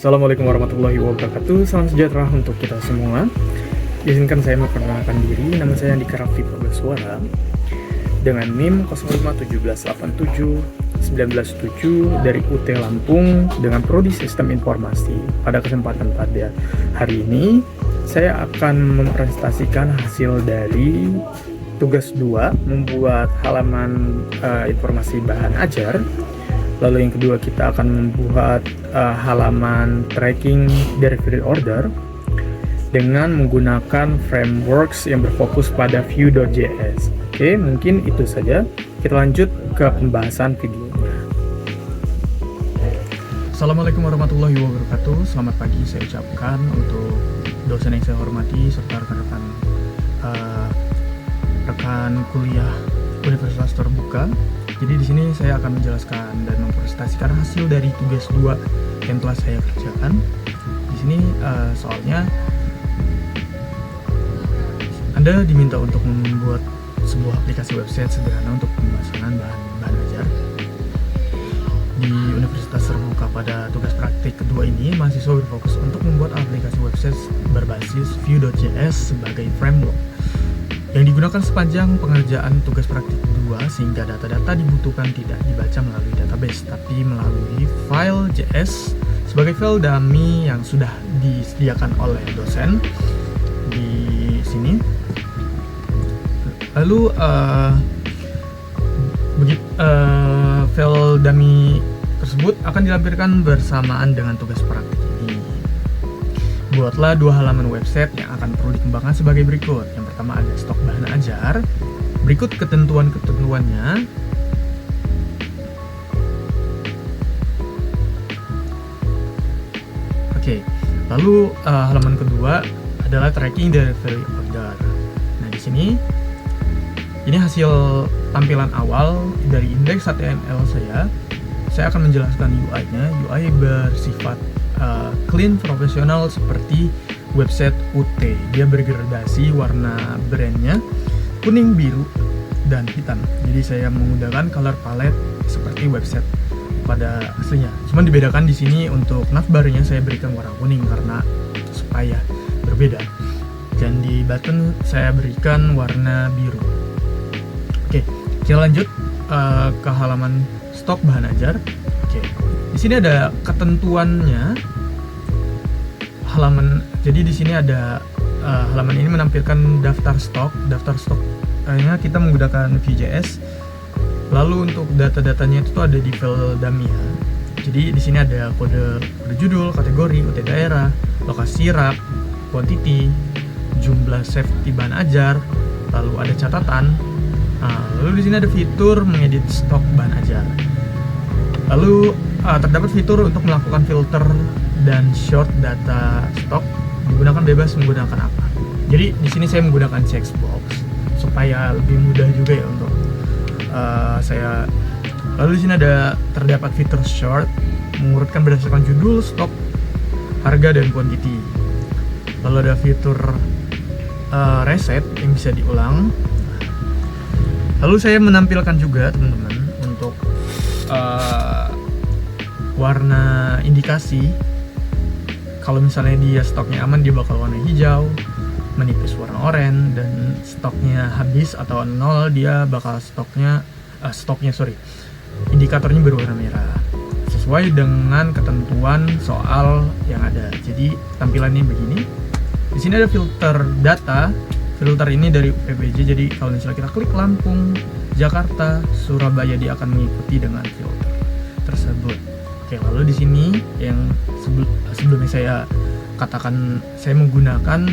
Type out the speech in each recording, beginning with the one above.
Assalamualaikum warahmatullahi wabarakatuh. Salam sejahtera untuk kita semua. Izinkan saya memperkenalkan diri. Nama saya Andika Raffi Prabaswara dengan NIM 057871907 dari UT Lampung dengan Prodi Sistem Informasi. Pada kesempatan pada hari ini, saya akan mempresentasikan hasil dari tugas 2 membuat halaman informasi bahan ajar. Lalu yang kedua, kita akan membuat halaman tracking delivery order dengan menggunakan frameworks yang berfokus pada Vue.js. Oke, mungkin itu saja. Kita lanjut ke pembahasan videonya. Assalamualaikum warahmatullahi wabarakatuh. Selamat pagi saya ucapkan untuk dosen yang saya hormati serta rekan kuliah Universitas Terbuka. Jadi di sini saya akan menjelaskan dan mempresentasikan hasil dari tugas 2 yang telah saya kerjakan. Di sini soalnya Anda diminta untuk membuat sebuah aplikasi website sederhana untuk pemasangan bahan ajar. Di Universitas Terbuka pada tugas praktik kedua ini, mahasiswa berfokus untuk membuat aplikasi website berbasis Vue.js sebagai framework yang digunakan sepanjang pengerjaan tugas praktik 2, sehingga data-data dibutuhkan tidak dibaca melalui database tapi melalui file JS sebagai file dummy yang sudah disediakan oleh dosen di sini. Lalu file dummy tersebut akan dilampirkan bersamaan dengan tugas praktik ini. Buatlah 2 halaman website yang akan perlu dikembangkan sebagai berikut. Yang pertama ada stok bahan ajar. Berikut ketentuan-ketentuannya. Oke, lalu halaman kedua adalah tracking delivery order. Nah, di sini ini hasil tampilan awal dari indeks HTML saya. Saya akan menjelaskan UI-nya. UI bersifat clean, profesional seperti website UT. Dia bergradasi warna brandnya kuning, biru, dan hitam. Jadi saya menggunakan color palette seperti website pada aslinya. Cuman dibedakan di sini untuk navbarnya saya berikan warna kuning karena supaya berbeda. Dan di button saya berikan warna biru. Oke, kita lanjut ke halaman stok bahan ajar. Oke, di sini ada ketentuannya. Jadi di sini ada halaman ini menampilkan daftar stok. Daftar stoknya kita menggunakan Vue.js. Lalu untuk data-datanya itu ada di file dummy ya. Jadi di sini ada kode judul, kategori, UT daerah, lokasi rak, quantity, jumlah safety bahan ajar, lalu ada catatan. Lalu di sini ada fitur mengedit stok bahan ajar. Lalu terdapat fitur untuk melakukan filter dan short data stok, digunakan bebas menggunakan apa. Jadi di sini saya menggunakan checkbox supaya lebih mudah juga ya untuk saya. Lalu di sini terdapat fitur short mengurutkan berdasarkan judul, stok, harga, dan quantity. Lalu ada fitur reset yang bisa diulang. Lalu saya menampilkan juga teman-teman untuk warna indikasi. Kalau misalnya dia stoknya aman, dia bakal warna hijau, menipis warna oranye, dan stoknya habis atau 0, dia bakal indikatornya berwarna merah sesuai dengan ketentuan soal yang ada. Jadi tampilannya begini. Di sini ada filter data. Filter ini dari UPBJ. Jadi kalau misalnya kita klik Lampung, Jakarta, Surabaya, dia akan mengikuti dengan filter tersebut. Oke, lalu di sini yang sebelumnya saya katakan, saya menggunakan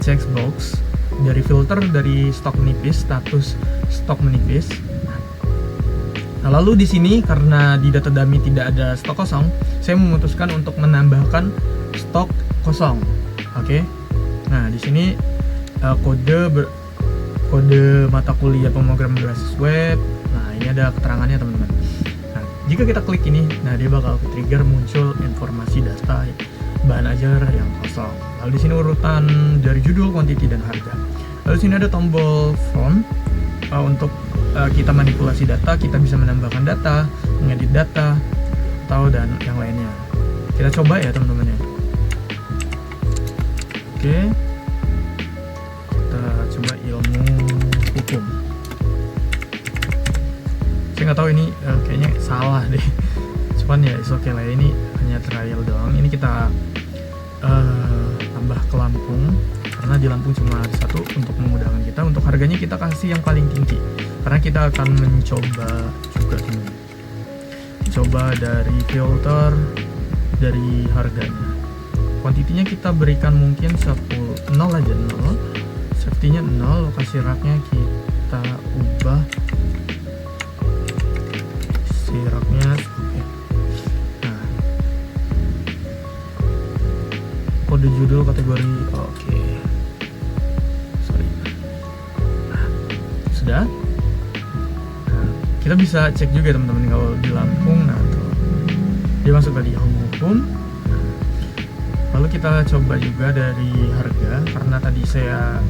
checkbox dari filter dari stok menipis, status stok menipis. Nah, lalu di sini karena di data dummy tidak ada stok kosong, saya memutuskan untuk menambahkan stok kosong. Oke. Nah, di sini kode mata kuliah pemrograman berbasis web. Nah, ini ada keterangannya teman-teman. Nah, jika kita klik ini, nah dia bakal trigger muncul informasi data bahan ajar yang kosong. Lalu di sini urutan dari judul, quantity, dan harga. Lalu di sini ada tombol form untuk kita manipulasi data, kita bisa menambahkan data, mengedit data, atau dan yang lainnya. Kita coba ya teman-teman ya. Oke, kita coba ilmu hukum. Saya nggak tahu ini kayaknya salah deh. Cuman ya it's okay lah, ini hanya trial doang. Ini kita tambah ke Lampung, karena di Lampung cuma ada satu untuk memudahkan kita. Untuk harganya kita kasih yang paling tinggi, karena kita akan mencoba juga teman-teman. Coba dari filter, dari harganya. Kuantitinya kita berikan mungkin 10, 0 aja, 0. Safety-nya 0, lokasi raknya kita ubah. Si raknya oke. Nah, kode judul kategori oke. Sorry. Nah, sudah. Nah, kita bisa cek juga teman-teman kalau di Lampung. Nah, tuh. Dia masuk tadi ilmu hukum. Lalu kita coba juga dari harga, karena tadi saya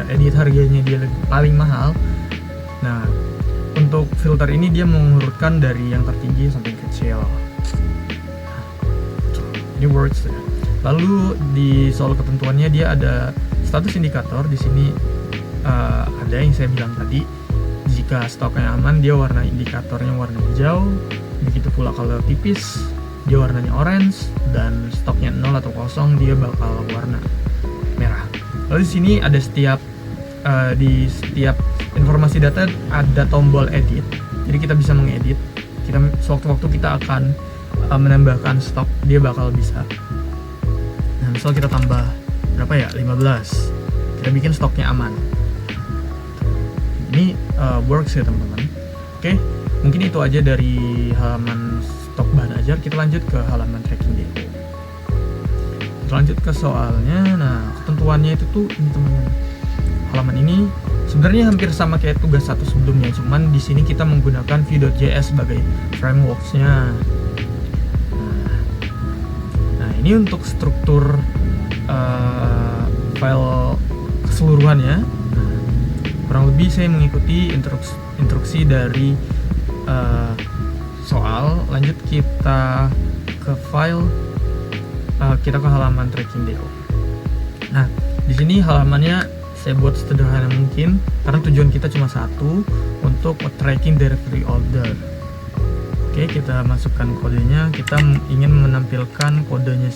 edit harganya dia paling mahal. Nah, untuk filter ini dia mengurutkan dari yang tertinggi sampai kecil. Ini works ya. Lalu di soal ketentuannya dia ada status indikator. Di sini ada yang saya bilang tadi, jika stoknya aman dia warna indikatornya warna hijau. Begitu pula kalau tipis dia warnanya orange, dan stoknya 0 atau kosong dia bakal warna merah. Lalu di sini ada di setiap informasi data ada tombol edit, jadi kita bisa mengedit. Kita sewaktu-waktu kita akan menambahkan stok, dia bakal bisa. Nah, misal kita tambah berapa ya, 15, kita bikin stoknya aman. Ini works ya teman-teman. Oke, mungkin itu aja dari halaman stok bahan ajar. Kita lanjut ke halaman tracking DO. Kita lanjut ke soalnya. Nah, ketentuannya itu tuh ini teman-teman. Halaman ini sebenarnya hampir sama kayak tugas satu sebelumnya, cuman di sini kita menggunakan Vue.js sebagai frameworks-nya. Nah, ini untuk struktur file keseluruhannya. Kurang lebih saya mengikuti instruksi dari soal. Lanjut kita ke file, kita ke halaman tracking DO. Nah, di sini halamannya saya buat sederhana mungkin, karena tujuan kita cuma satu, untuk tracking delivery order. Oke, kita masukkan kodenya. Kita ingin menampilkan kodenya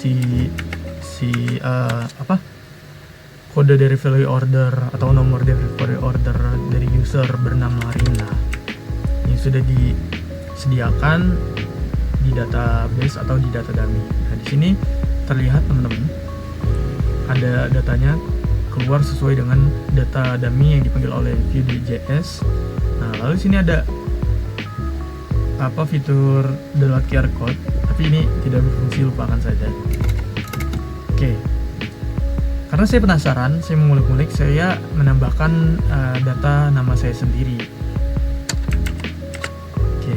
kode delivery order atau nomor delivery order dari user bernama Rina yang sudah disediakan di database atau di data dummy. Nah, di sini terlihat teman-teman ada datanya keluar sesuai dengan data dummy yang dipanggil oleh Vue.js. Nah, lalu sini ada fitur download QR code, tapi ini tidak berfungsi, lupakan saja. Oke. Karena saya penasaran, saya mengulik-ulik, saya menambahkan data nama saya sendiri. Oke.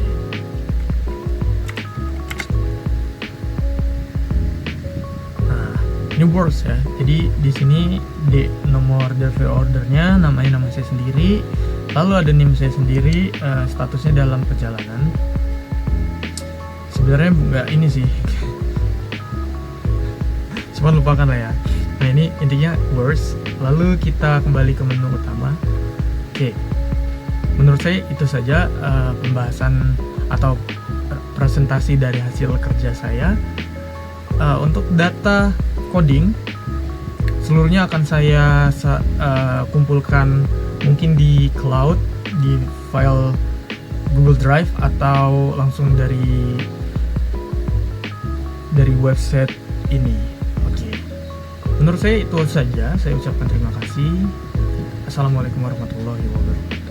Nah, ini works ya. Jadi di sini di nomor delivery ordernya namanya nama saya sendiri. Lalu ada name saya sendiri, statusnya dalam perjalanan. Sebenarnya nggak ini sih. Cuman lupakan lah ya. Nah, ini intinya works. Lalu kita kembali ke menu utama. Oke, menurut saya itu saja pembahasan atau presentasi dari hasil kerja saya. Untuk data coding seluruhnya akan saya kumpulkan mungkin di cloud, di file Google Drive, atau langsung dari website ini. Menurut saya itu saja. Saya ucapkan terima kasih. Assalamualaikum warahmatullahi wabarakatuh.